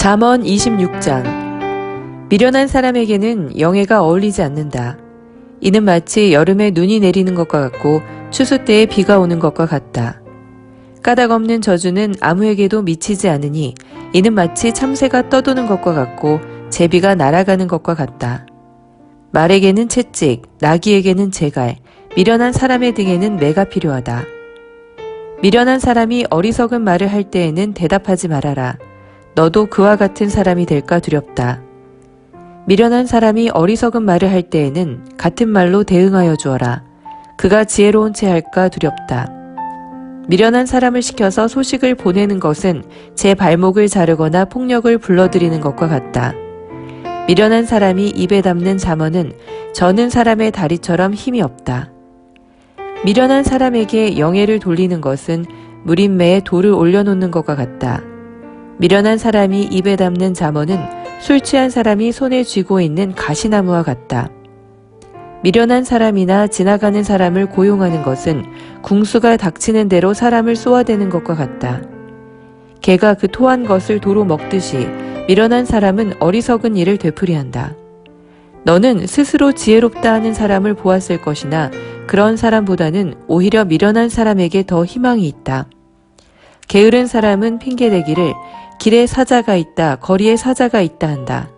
잠언 26장. 미련한 사람에게는 영예가 어울리지 않는다. 이는 마치 여름에 눈이 내리는 것과 같고 추수 때에 비가 오는 것과 같다. 까닭 없는 저주는 아무에게도 미치지 않으니 이는 마치 참새가 떠도는 것과 같고 제비가 날아가는 것과 같다. 말에게는 채찍, 나귀에게는 재갈, 미련한 사람의 등에는 매가 필요하다. 미련한 사람이 어리석은 말을 할 때에는 대답하지 말아라. 너도 그와 같은 사람이 될까 두렵다. 미련한 사람이 어리석은 말을 할 때에는 같은 말로 대응하여 주어라. 그가 지혜로운 채 할까 두렵다. 미련한 사람을 시켜서 소식을 보내는 것은 제 발목을 자르거나 폭력을 불러들이는 것과 같다. 미련한 사람이 입에 담는 잠언은 저는 사람의 다리처럼 힘이 없다. 미련한 사람에게 영예를 돌리는 것은 무림매에 돌을 올려놓는 것과 같다. 미련한 사람이 입에 담는 잠언은 술 취한 사람이 손에 쥐고 있는 가시나무와 같다. 미련한 사람이나 지나가는 사람을 고용하는 것은 궁수가 닥치는 대로 사람을 쏘아대는 것과 같다. 개가 그 토한 것을 도로 먹듯이 미련한 사람은 어리석은 일을 되풀이한다. 너는 스스로 지혜롭다 하는 사람을 보았을 것이나 그런 사람보다는 오히려 미련한 사람에게 더 희망이 있다. 게으른 사람은 핑계대기를 길에 사자가 있다, 거리에 사자가 있다 한다.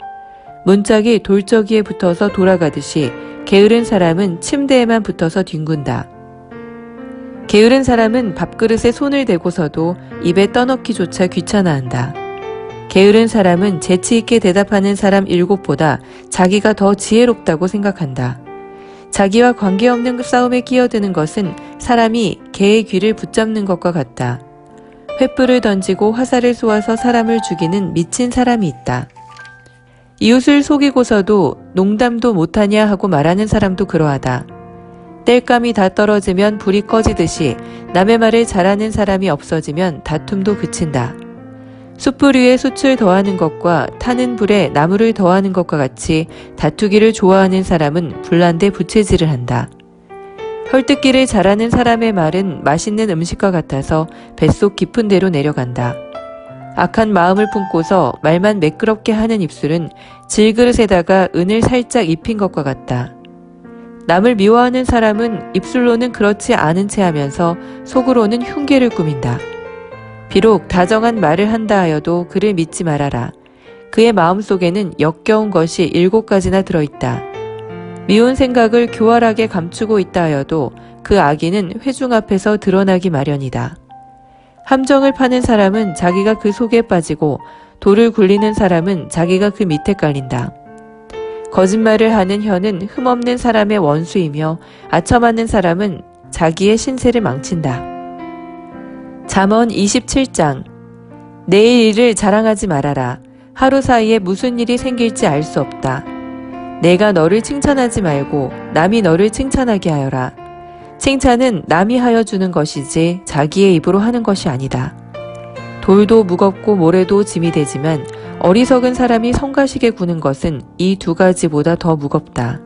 문짝이 돌저기에 붙어서 돌아가듯이 게으른 사람은 침대에만 붙어서 뒹군다. 게으른 사람은 밥그릇에 손을 대고서도 입에 떠넣기조차 귀찮아한다. 게으른 사람은 재치 있게 대답하는 사람 7보다 자기가 더 지혜롭다고 생각한다. 자기와 관계없는 싸움에 끼어드는 것은 사람이 개의 귀를 붙잡는 것과 같다. 횃불을 던지고 화살을 쏘아서 사람을 죽이는 미친 사람이 있다. 이웃을 속이고서도 농담도 못하냐 하고 말하는 사람도 그러하다. 땔감이 다 떨어지면 불이 꺼지듯이 남의 말을 잘하는 사람이 없어지면 다툼도 그친다. 숯불 위에 숯을 더하는 것과 타는 불에 나무를 더하는 것과 같이 다투기를 좋아하는 사람은 불난데 부채질을 한다. 헐뜯기를 잘하는 사람의 말은 맛있는 음식과 같아서 뱃속 깊은 데로 내려간다. 악한 마음을 품고서 말만 매끄럽게 하는 입술은 질그릇에다가 은을 살짝 입힌 것과 같다. 남을 미워하는 사람은 입술로는 그렇지 않은 채 하면서 속으로는 흉계를 꾸민다. 비록 다정한 말을 한다 하여도 그를 믿지 말아라. 그의 마음속에는 역겨운 것이 7가지나 들어있다. 미운 생각을 교활하게 감추고 있다 하여도 그 악의는 회중 앞에서 드러나기 마련이다. 함정을 파는 사람은 자기가 그 속에 빠지고 돌을 굴리는 사람은 자기가 그 밑에 깔린다. 거짓말을 하는 혀는 흠없는 사람의 원수이며 아첨하는 사람은 자기의 신세를 망친다. 잠언 27장. 내일 일을 자랑하지 말아라. 하루 사이에 무슨 일이 생길지 알 수 없다. 내가 너를 칭찬하지 말고 남이 너를 칭찬하게 하여라. 칭찬은 남이 하여 주는 것이지 자기의 입으로 하는 것이 아니다. 돌도 무겁고 모래도 짐이 되지만 어리석은 사람이 성가시게 구는 것은 이 2가지보다 더 무겁다.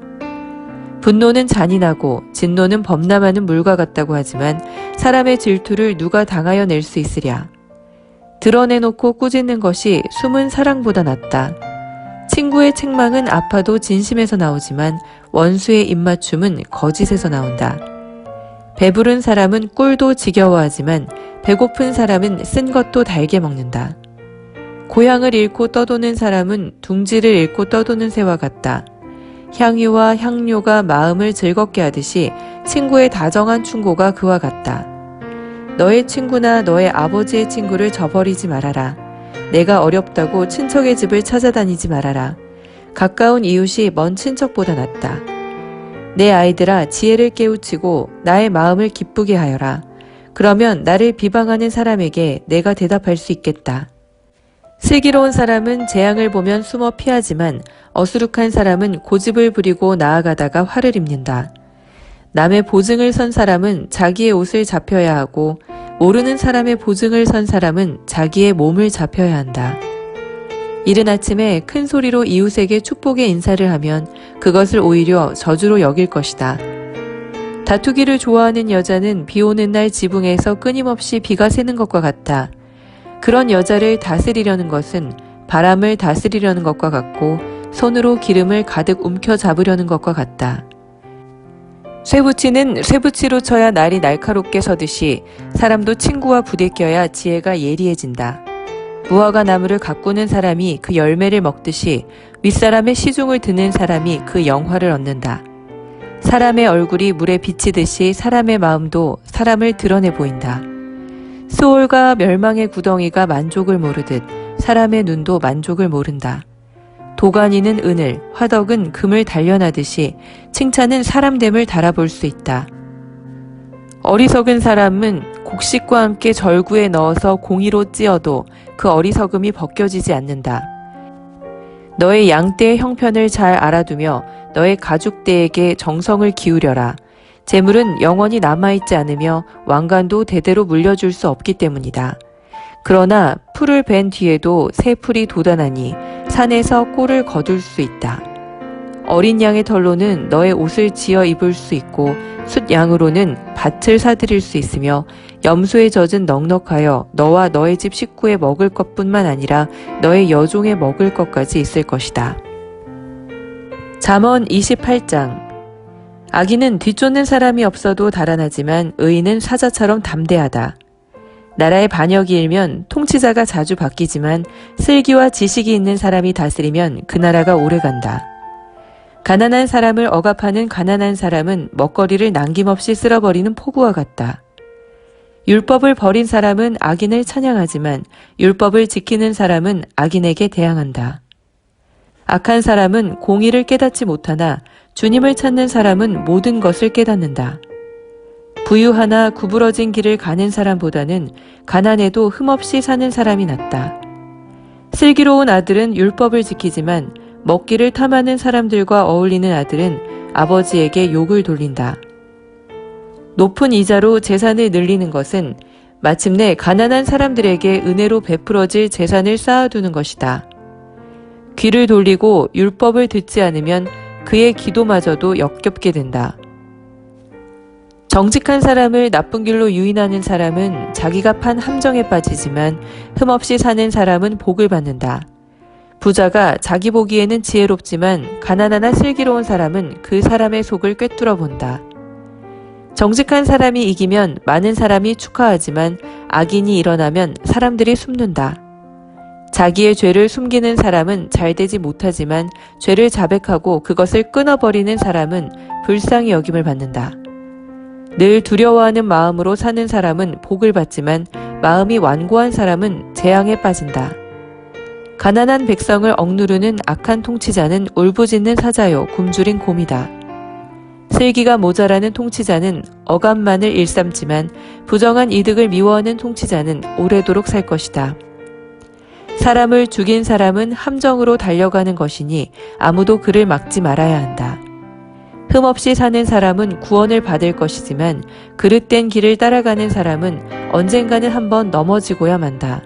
분노는 잔인하고 진노는 범람하는 물과 같다고 하지만 사람의 질투를 누가 당하여 낼 수 있으랴. 드러내놓고 꾸짖는 것이 숨은 사랑보다 낫다. 친구의 책망은 아파도 진심에서 나오지만 원수의 입맞춤은 거짓에서 나온다. 배부른 사람은 꿀도 지겨워하지만 배고픈 사람은 쓴 것도 달게 먹는다. 고향을 잃고 떠도는 사람은 둥지를 잃고 떠도는 새와 같다. 향유와 향료가 마음을 즐겁게 하듯이 친구의 다정한 충고가 그와 같다. 너의 친구나 너의 아버지의 친구를 저버리지 말아라. 내가 어렵다고 친척의 집을 찾아다니지 말아라. 가까운 이웃이 먼 친척보다 낫다. 내 아이들아, 지혜를 깨우치고 나의 마음을 기쁘게 하여라. 그러면 나를 비방하는 사람에게 내가 대답할 수 있겠다. 슬기로운 사람은 재앙을 보면 숨어 피하지만 어수룩한 사람은 고집을 부리고 나아가다가 화를 입는다. 남의 보증을 선 사람은 자기의 옷을 잡혀야 하고 모르는 사람의 보증을 선 사람은 자기의 몸을 잡혀야 한다. 이른 아침에 큰 소리로 이웃에게 축복의 인사를 하면 그것을 오히려 저주로 여길 것이다. 다투기를 좋아하는 여자는 비 오는 날 지붕에서 끊임없이 비가 새는 것과 같다. 그런 여자를 다스리려는 것은 바람을 다스리려는 것과 같고 손으로 기름을 가득 움켜 잡으려는 것과 같다. 쇠붙이는 쇠붙이로 쳐야 날이 날카롭게 서듯이 사람도 친구와 부대껴야 지혜가 예리해진다. 무화과 나무를 가꾸는 사람이 그 열매를 먹듯이 윗사람의 시중을 드는 사람이 그 영화를 얻는다. 사람의 얼굴이 물에 비치듯이 사람의 마음도 사람을 드러내 보인다. 수월과 멸망의 구덩이가 만족을 모르듯 사람의 눈도 만족을 모른다. 도가니는 은을, 화덕은 금을 단련하듯이 칭찬은 사람됨을 달아볼 수 있다. 어리석은 사람은 곡식과 함께 절구에 넣어서 공이로 찧어도 그 어리석음이 벗겨지지 않는다. 너의 양떼의 형편을 잘 알아두며 너의 가죽대에게 정성을 기울여라. 재물은 영원히 남아있지 않으며 왕관도 대대로 물려줄 수 없기 때문이다. 그러나 풀을 벤 뒤에도 새 풀이 돋아나니 산에서 꼴을 거둘 수 있다. 어린 양의 털로는 너의 옷을 지어 입을 수 있고 숫양으로는 밭을 사들일 수 있으며 염소의 젖은 넉넉하여 너와 너의 집 식구에 먹을 것뿐만 아니라 너의 여종에 먹을 것까지 있을 것이다. 잠언 28장. 악인은 뒤쫓는 사람이 없어도 달아나지만 의인은 사자처럼 담대하다. 나라의 반역이 일면 통치자가 자주 바뀌지만 슬기와 지식이 있는 사람이 다스리면 그 나라가 오래간다. 가난한 사람을 억압하는 가난한 사람은 먹거리를 남김없이 쓸어버리는 폭우와 같다. 율법을 버린 사람은 악인을 찬양하지만 율법을 지키는 사람은 악인에게 대항한다. 악한 사람은 공의를 깨닫지 못하나 주님을 찾는 사람은 모든 것을 깨닫는다. 부유하나 구부러진 길을 가는 사람보다는 가난해도 흠없이 사는 사람이 낫다. 슬기로운 아들은 율법을 지키지만 먹기를 탐하는 사람들과 어울리는 아들은 아버지에게 욕을 돌린다. 높은 이자로 재산을 늘리는 것은 마침내 가난한 사람들에게 은혜로 베풀어질 재산을 쌓아두는 것이다. 귀를 돌리고 율법을 듣지 않으면 그의 기도마저도 역겹게 된다. 정직한 사람을 나쁜 길로 유인하는 사람은 자기가 판 함정에 빠지지만 흠없이 사는 사람은 복을 받는다. 부자가 자기 보기에는 지혜롭지만 가난하나 슬기로운 사람은 그 사람의 속을 꿰뚫어 본다. 정직한 사람이 이기면 많은 사람이 축하하지만 악인이 일어나면 사람들이 숨는다. 자기의 죄를 숨기는 사람은 잘되지 못하지만 죄를 자백하고 그것을 끊어버리는 사람은 불쌍히 여김을 받는다. 늘 두려워하는 마음으로 사는 사람은 복을 받지만 마음이 완고한 사람은 재앙에 빠진다. 가난한 백성을 억누르는 악한 통치자는 울부짖는 사자요 굶주린 곰이다. 슬기가 모자라는 통치자는 억압만을 일삼지만 부정한 이득을 미워하는 통치자는 오래도록 살 것이다. 사람을 죽인 사람은 함정으로 달려가는 것이니 아무도 그를 막지 말아야 한다. 흠없이 사는 사람은 구원을 받을 것이지만 그릇된 길을 따라가는 사람은 언젠가는 한번 넘어지고야 만다.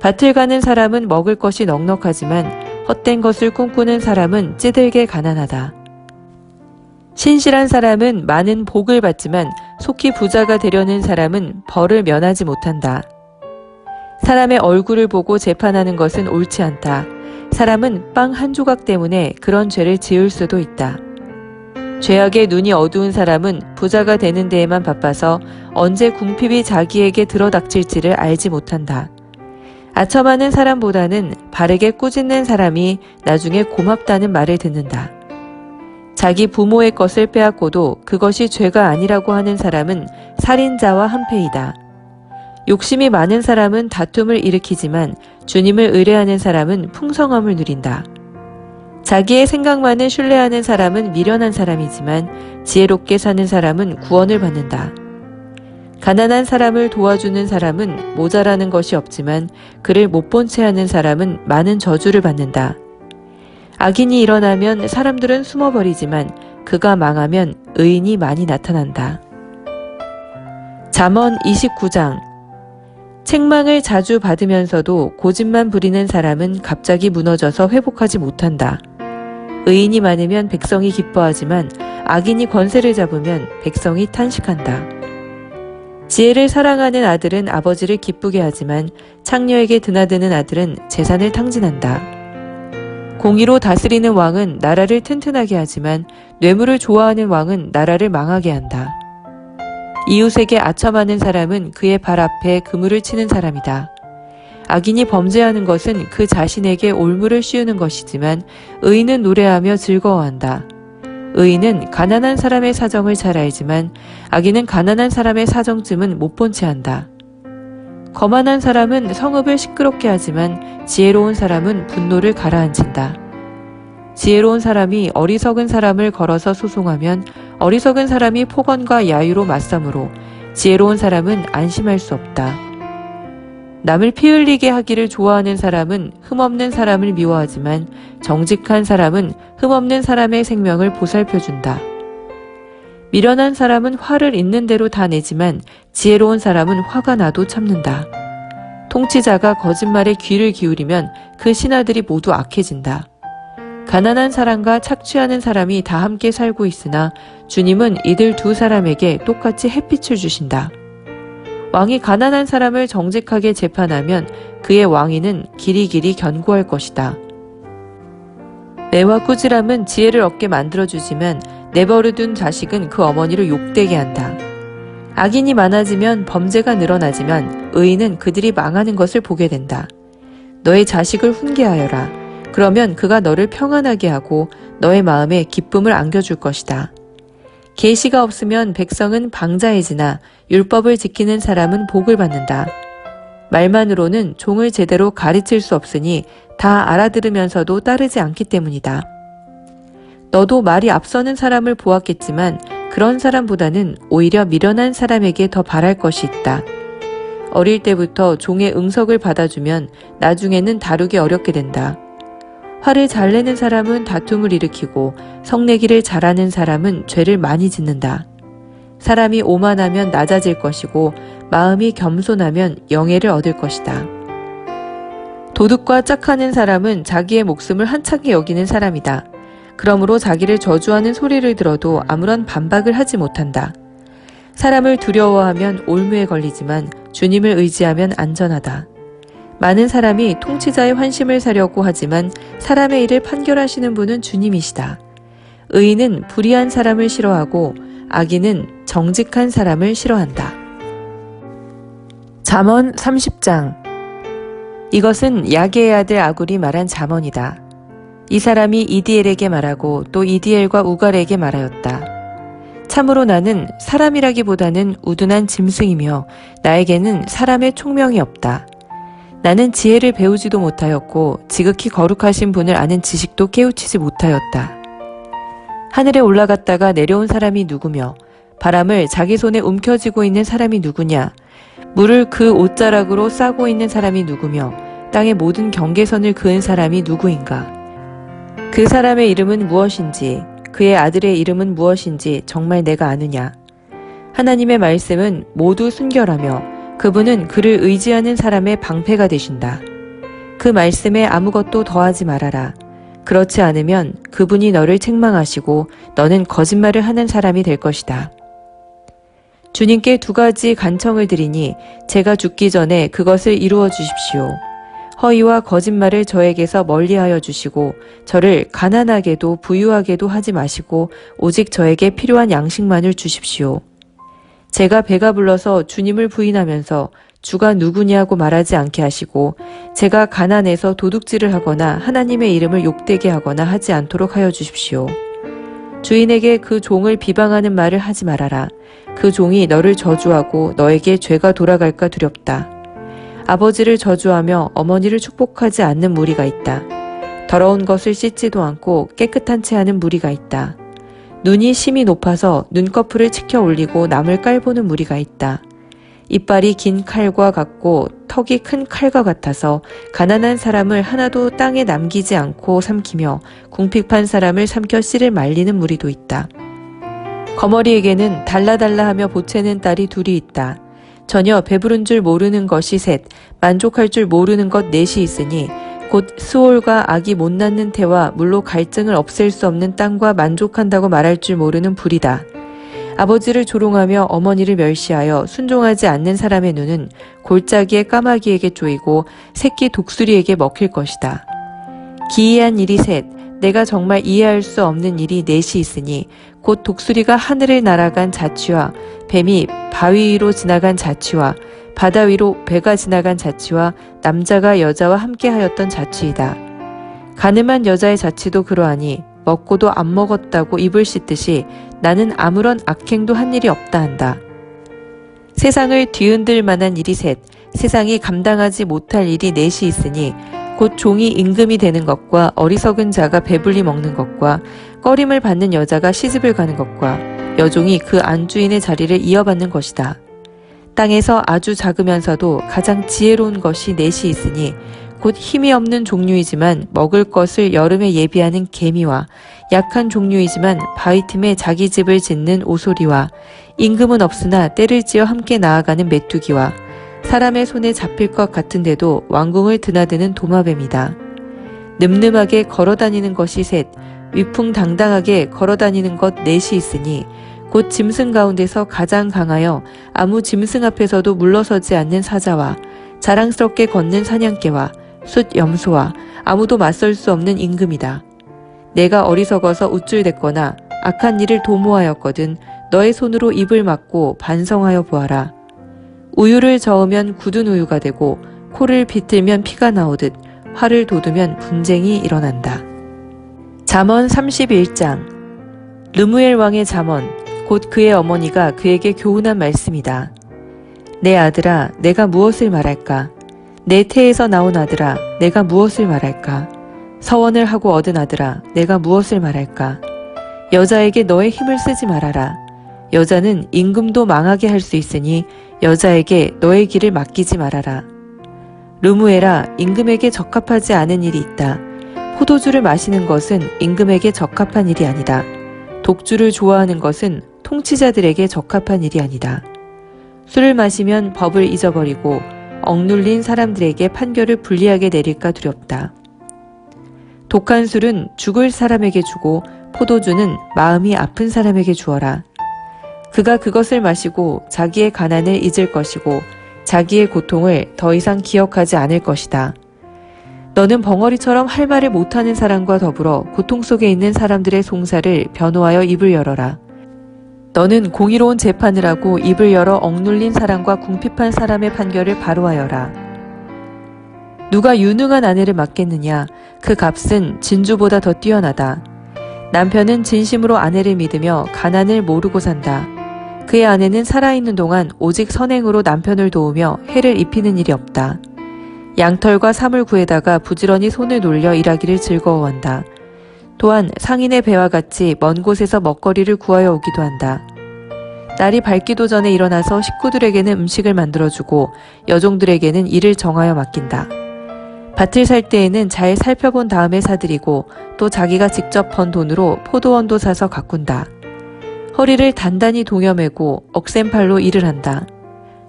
밭을 가는 사람은 먹을 것이 넉넉하지만 헛된 것을 꿈꾸는 사람은 찌들게 가난하다. 신실한 사람은 많은 복을 받지만 속히 부자가 되려는 사람은 벌을 면하지 못한다. 사람의 얼굴을 보고 재판하는 것은 옳지 않다. 사람은 빵 한 조각 때문에 그런 죄를 지을 수도 있다. 죄악에 눈이 어두운 사람은 부자가 되는 데에만 바빠서 언제 궁핍이 자기에게 들어닥칠지를 알지 못한다. 아첨하는 사람보다는 바르게 꾸짖는 사람이 나중에 고맙다는 말을 듣는다. 자기 부모의 것을 빼앗고도 그것이 죄가 아니라고 하는 사람은 살인자와 한패이다. 욕심이 많은 사람은 다툼을 일으키지만 주님을 의뢰하는 사람은 풍성함을 누린다. 자기의 생각만을 신뢰하는 사람은 미련한 사람이지만 지혜롭게 사는 사람은 구원을 받는다. 가난한 사람을 도와주는 사람은 모자라는 것이 없지만 그를 못 본 채 하는 사람은 많은 저주를 받는다. 악인이 일어나면 사람들은 숨어버리지만 그가 망하면 의인이 많이 나타난다. 잠언 29장. 책망을 자주 받으면서도 고집만 부리는 사람은 갑자기 무너져서 회복하지 못한다. 의인이 많으면 백성이 기뻐하지만 악인이 권세를 잡으면 백성이 탄식한다. 지혜를 사랑하는 아들은 아버지를 기쁘게 하지만 창녀에게 드나드는 아들은 재산을 탕진한다. 공의로 다스리는 왕은 나라를 튼튼하게 하지만 뇌물을 좋아하는 왕은 나라를 망하게 한다. 이웃에게 아첨하는 사람은 그의 발 앞에 그물을 치는 사람이다. 악인이 범죄하는 것은 그 자신에게 올무를 씌우는 것이지만 의인은 노래하며 즐거워한다. 의인은 가난한 사람의 사정을 잘 알지만 악인은 가난한 사람의 사정쯤은 못 본 채 한다. 거만한 사람은 성읍을 시끄럽게 하지만 지혜로운 사람은 분노를 가라앉힌다. 지혜로운 사람이 어리석은 사람을 걸어서 소송하면 어리석은 사람이 폭언과 야유로 맞서므로 지혜로운 사람은 안심할 수 없다. 남을 피 흘리게 하기를 좋아하는 사람은 흠없는 사람을 미워하지만 정직한 사람은 흠없는 사람의 생명을 보살펴준다. 미련한 사람은 화를 있는 대로 다 내지만 지혜로운 사람은 화가 나도 참는다. 통치자가 거짓말에 귀를 기울이면 그 신하들이 모두 악해진다. 가난한 사람과 착취하는 사람이 다 함께 살고 있으나 주님은 이들 두 사람에게 똑같이 햇빛을 주신다. 왕이 가난한 사람을 정직하게 재판하면 그의 왕위는 길이길이 견고할 것이다. 매와 꾸지람은 지혜를 얻게 만들어주지만 내버려둔 자식은 그 어머니를 욕되게 한다. 악인이 많아지면 범죄가 늘어나지만 의인은 그들이 망하는 것을 보게 된다. 너의 자식을 훈계하여라. 그러면 그가 너를 평안하게 하고 너의 마음에 기쁨을 안겨줄 것이다. 계시가 없으면 백성은 방자해지나 율법을 지키는 사람은 복을 받는다. 말만으로는 종을 제대로 가르칠 수 없으니 다 알아들으면서도 따르지 않기 때문이다. 너도 말이 앞서는 사람을 보았겠지만 그런 사람보다는 오히려 미련한 사람에게 더 바랄 것이 있다. 어릴 때부터 종의 응석을 받아주면 나중에는 다루기 어렵게 된다. 화를 잘 내는 사람은 다툼을 일으키고 성내기를 잘하는 사람은 죄를 많이 짓는다. 사람이 오만하면 낮아질 것이고 마음이 겸손하면 영예를 얻을 것이다. 도둑과 짝하는 사람은 자기의 목숨을 한차게 여기는 사람이다. 그러므로 자기를 저주하는 소리를 들어도 아무런 반박을 하지 못한다. 사람을 두려워하면 올무에 걸리지만 주님을 의지하면 안전하다. 많은 사람이 통치자의 환심을 사려고 하지만 사람의 일을 판결하시는 분은 주님이시다. 의인은 불의한 사람을 싫어하고 악인은 정직한 사람을 싫어한다. 잠언 30장. 이것은 야게의 아들 아굴이 말한 잠언이다. 이 사람이 이디엘에게 말하고 또 이디엘과 우갈에게 말하였다. 참으로 나는 사람이라기보다는 우둔한 짐승이며 나에게는 사람의 총명이 없다. 나는 지혜를 배우지도 못하였고 지극히 거룩하신 분을 아는 지식도 깨우치지 못하였다. 하늘에 올라갔다가 내려온 사람이 누구며 바람을 자기 손에 움켜쥐고 있는 사람이 누구냐? 물을 그 옷자락으로 싸고 있는 사람이 누구며 땅의 모든 경계선을 그은 사람이 누구인가? 그 사람의 이름은 무엇인지 그의 아들의 이름은 무엇인지 정말 내가 아느냐? 하나님의 말씀은 모두 순결하며 그분은 그를 의지하는 사람의 방패가 되신다. 그 말씀에 아무것도 더하지 말아라. 그렇지 않으면 그분이 너를 책망하시고 너는 거짓말을 하는 사람이 될 것이다. 주님께 두 가지 간청을 드리니 제가 죽기 전에 그것을 이루어 주십시오. 허위와 거짓말을 저에게서 멀리하여 주시고 저를 가난하게도 부유하게도 하지 마시고 오직 저에게 필요한 양식만을 주십시오. 제가 배가 불러서 주님을 부인하면서 주가 누구냐고 말하지 않게 하시고 제가 가난해서 도둑질을 하거나 하나님의 이름을 욕되게 하거나 하지 않도록 하여 주십시오. 주인에게 그 종을 비방하는 말을 하지 말아라. 그 종이 너를 저주하고 너에게 죄가 돌아갈까 두렵다. 아버지를 저주하며 어머니를 축복하지 않는 무리가 있다. 더러운 것을 씻지도 않고 깨끗한 채 하는 무리가 있다. 눈이 심히 높아서 눈꺼풀을 치켜 올리고 남을 깔보는 무리가 있다. 이빨이 긴 칼과 같고 턱이 큰 칼과 같아서 가난한 사람을 하나도 땅에 남기지 않고 삼키며 궁핍한 사람을 삼켜 씨를 말리는 무리도 있다. 거머리에게는 달라달라하며 보채는 딸이 둘이 있다. 전혀 배부른 줄 모르는 것이 셋, 만족할 줄 모르는 것 넷이 있으니 곧 스올과 악이 못 낳는 태와 물로 갈증을 없앨 수 없는 땅과 만족한다고 말할 줄 모르는 불이다. 아버지를 조롱하며 어머니를 멸시하여 순종하지 않는 사람의 눈은 골짜기의 까마귀에게 쪼이고 새끼 독수리에게 먹힐 것이다. 기이한 일이 셋, 내가 정말 이해할 수 없는 일이 넷이 있으니 곧 독수리가 하늘을 날아간 자취와 뱀이 바위 위로 지나간 자취와 바다 위로 배가 지나간 자취와 남자가 여자와 함께하였던 자취이다. 가늠한 여자의 자취도 그러하니 먹고도 안 먹었다고 입을 씻듯이 나는 아무런 악행도 한 일이 없다 한다. 세상을 뒤흔들 만한 일이 셋, 세상이 감당하지 못할 일이 넷이 있으니 곧 종이 임금이 되는 것과 어리석은 자가 배불리 먹는 것과 꺼림을 받는 여자가 시집을 가는 것과 여종이 그 안주인의 자리를 이어받는 것이다. 땅에서 아주 작으면서도 가장 지혜로운 것이 넷이 있으니 곧 힘이 없는 종류이지만 먹을 것을 여름에 예비하는 개미와 약한 종류이지만 바위 틈에 자기 집을 짓는 오소리와 임금은 없으나 때를 지어 함께 나아가는 메뚜기와 사람의 손에 잡힐 것 같은데도 왕궁을 드나드는 도마뱀이다. 늠름하게 걸어다니는 것이 셋, 위풍당당하게 걸어다니는 것 넷이 있으니 곧 짐승 가운데서 가장 강하여 아무 짐승 앞에서도 물러서지 않는 사자와 자랑스럽게 걷는 사냥개와 숫 염소와 아무도 맞설 수 없는 임금이다. 내가 어리석어서 우쭐댔거나 악한 일을 도모하였거든 너의 손으로 입을 막고 반성하여 보아라. 우유를 저으면 굳은 우유가 되고 코를 비틀면 피가 나오듯 화를 돋우면 분쟁이 일어난다. 잠언 31장. 르무엘 왕의 잠언, 곧 그의 어머니가 그에게 교훈한 말씀이다. 내 아들아, 내가 무엇을 말할까? 내 태에서 나온 아들아, 내가 무엇을 말할까? 서원을 하고 얻은 아들아, 내가 무엇을 말할까? 여자에게 너의 힘을 쓰지 말아라. 여자는 임금도 망하게 할 수 있으니 여자에게 너의 길을 맡기지 말아라. 르무엘아, 임금에게 적합하지 않은 일이 있다. 포도주를 마시는 것은 임금에게 적합한 일이 아니다. 독주를 좋아하는 것은 통치자들에게 적합한 일이 아니다. 술을 마시면 법을 잊어버리고 억눌린 사람들에게 판결을 불리하게 내릴까 두렵다. 독한 술은 죽을 사람에게 주고 포도주는 마음이 아픈 사람에게 주어라. 그가 그것을 마시고 자기의 가난을 잊을 것이고 자기의 고통을 더 이상 기억하지 않을 것이다. 너는 벙어리처럼 할 말을 못하는 사람과 더불어 고통 속에 있는 사람들의 송사를 변호하여 입을 열어라. 너는 공의로운 재판을 하고 입을 열어 억눌린 사람과 궁핍한 사람의 판결을 바로하여라. 누가 유능한 아내를 맡겠느냐? 그 값은 진주보다 더 뛰어나다. 남편은 진심으로 아내를 믿으며 가난을 모르고 산다. 그의 아내는 살아있는 동안 오직 선행으로 남편을 도우며 해를 입히는 일이 없다. 양털과 사물 구에다가 부지런히 손을 놀려 일하기를 즐거워한다. 또한 상인의 배와 같이 먼 곳에서 먹거리를 구하여 오기도 한다. 날이 밝기도 전에 일어나서 식구들에게는 음식을 만들어주고 여종들에게는 일을 정하여 맡긴다. 밭을 살 때에는 잘 살펴본 다음에 사들이고 또 자기가 직접 번 돈으로 포도원도 사서 가꾼다. 허리를 단단히 동여매고 억센 팔로 일을 한다.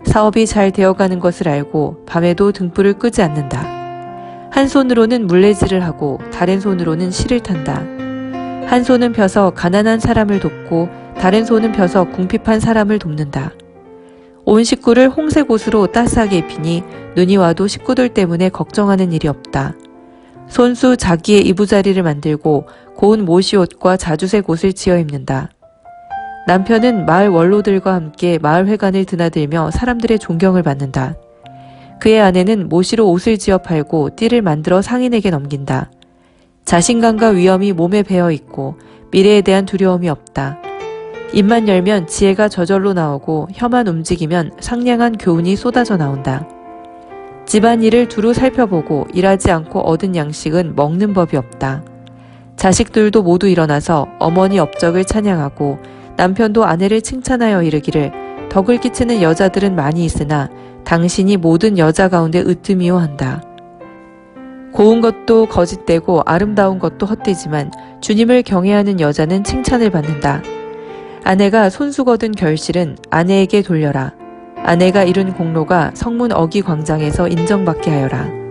사업이 잘 되어가는 것을 알고 밤에도 등불을 끄지 않는다. 한 손으로는 물레질을 하고 다른 손으로는 실을 탄다. 한 손은 펴서 가난한 사람을 돕고 다른 손은 펴서 궁핍한 사람을 돕는다. 온 식구를 홍색 옷으로 따스하게 입히니 눈이 와도 식구들 때문에 걱정하는 일이 없다. 손수 자기의 이부자리를 만들고 고운 모시옷과 자주색 옷을 지어 입는다. 남편은 마을 원로들과 함께 마을회관을 드나들며 사람들의 존경을 받는다. 그의 아내는 모시로 옷을 지어 팔고 띠를 만들어 상인에게 넘긴다. 자신감과 위엄이 몸에 배어 있고 미래에 대한 두려움이 없다. 입만 열면 지혜가 저절로 나오고 혀만 움직이면 상냥한 교훈이 쏟아져 나온다. 집안일을 두루 살펴보고 일하지 않고 얻은 양식은 먹는 법이 없다. 자식들도 모두 일어나서 어머니 업적을 찬양하고 남편도 아내를 칭찬하여 이르기를 덕을 끼치는 여자들은 많이 있으나 당신이 모든 여자 가운데 으뜸이요 한다. 고운 것도 거짓되고 아름다운 것도 헛되지만 주님을 경외하는 여자는 칭찬을 받는다. 아내가 손수 거둔 결실은 아내에게 돌려라. 아내가 이룬 공로가 성문 어기 광장에서 인정받게 하여라.